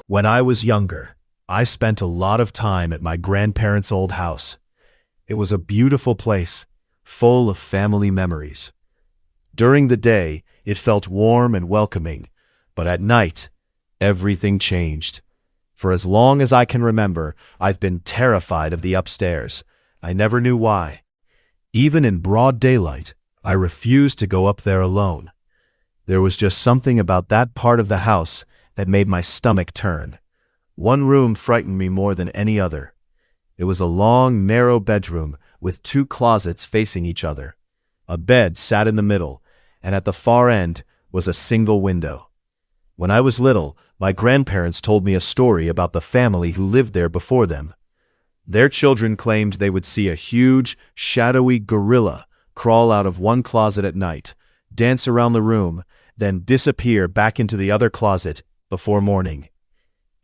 When I was younger, I spent a lot of time at my grandparents' old house. It was a beautiful place, full of family memories. During the day, it felt warm and welcoming, but at night, everything changed. For as long as I can remember, I've been terrified of the upstairs. I never knew why. Even in broad daylight, I refused to go up there alone. There was just something about that part of the house that made my stomach turn. One room frightened me more than any other. It was a long, narrow bedroom with two closets facing each other. A bed sat in the middle, and at the far end was a single window. When I was little, my grandparents told me a story about the family who lived there before them. Their children claimed they would see a huge, shadowy gorilla crawl out of one closet at night, dance around the room, then disappear back into the other closet before morning.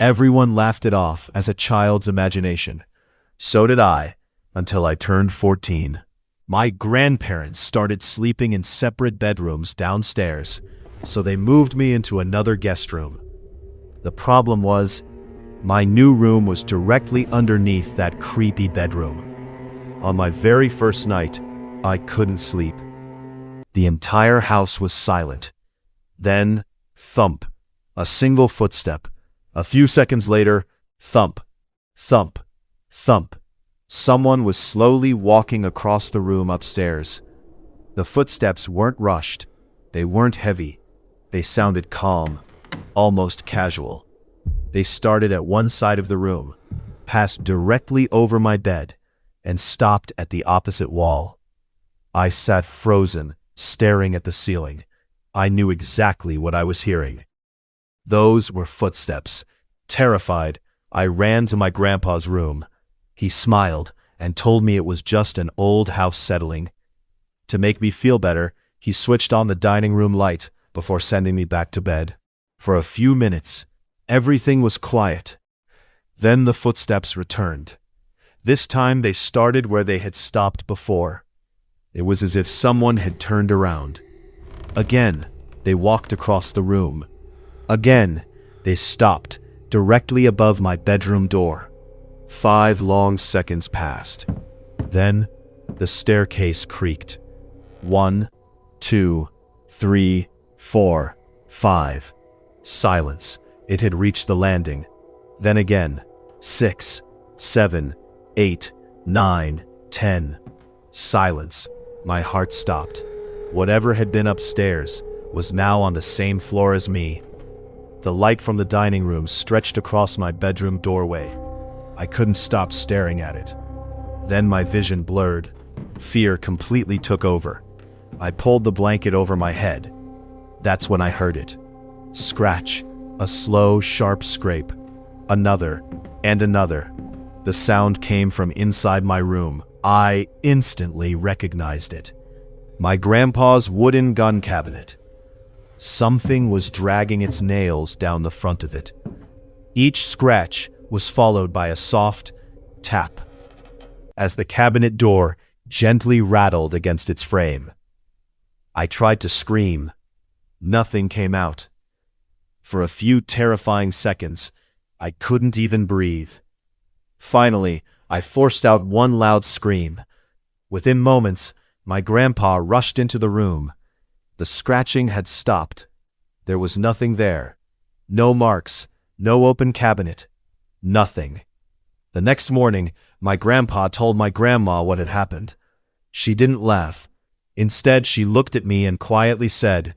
Everyone laughed it off as a child's imagination. So did I, until I turned 14. My grandparents started sleeping in separate bedrooms downstairs, so they moved me into another guest room. The problem was, my new room was directly underneath that creepy bedroom. On my very first night, I couldn't sleep. The entire house was silent. Then, thump, a single footstep. A few seconds later, thump, thump, thump. Someone was slowly walking across the room upstairs. The footsteps weren't rushed. They weren't heavy. They sounded calm, almost casual. They started at one side of the room, passed directly over my bed, and stopped at the opposite wall. I sat frozen, staring at the ceiling. I knew exactly what I was hearing. Those were footsteps. Terrified, I ran to my grandpa's room. He smiled and told me it was just an old house settling. To make me feel better, he switched on the dining room light before sending me back to bed. For a few minutes, everything was quiet. Then the footsteps returned. This time they started where they had stopped before. It was as if someone had turned around. Again, they walked across the room. Again, they stopped directly above my bedroom door. 5 long seconds passed. Then, the staircase creaked. 1, 2, 3, 4, 5. Silence. It had reached the landing. Then again. 6, 7, 8, 9, 10. Silence. My heart stopped. Whatever had been upstairs was now on the same floor as me. The light from the dining room stretched across my bedroom doorway. I couldn't stop staring at it. Then my vision blurred. Fear completely took over. I pulled the blanket over my head. That's when I heard it. Scratch. A slow, sharp scrape. Another, and another. The sound came from inside my room. I instantly recognized it. My grandpa's wooden gun cabinet. Something was dragging its nails down the front of it. Each scratch was followed by a soft tap as the cabinet door gently rattled against its frame. I tried to scream. Nothing came out. For a few terrifying seconds, I couldn't even breathe. Finally, I forced out one loud scream. Within moments, my grandpa rushed into the room. The scratching had stopped. There was nothing there. No marks, no open cabinet, nothing. The next morning, my grandpa told my grandma what had happened. She didn't laugh. Instead, she looked at me and quietly said,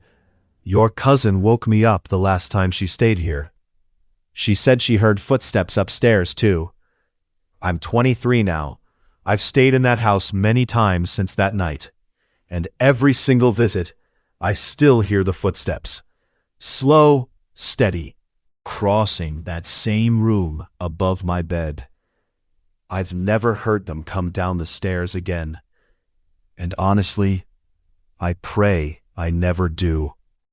"Your cousin woke me up the last time she stayed here." She said she heard footsteps upstairs, too. I'm 23 now. I've stayed in that house many times since that night. And every single visit, I still hear the footsteps. Slow, steady, crossing that same room above my bed. I've never heard them come down the stairs again. And honestly, I pray I never do.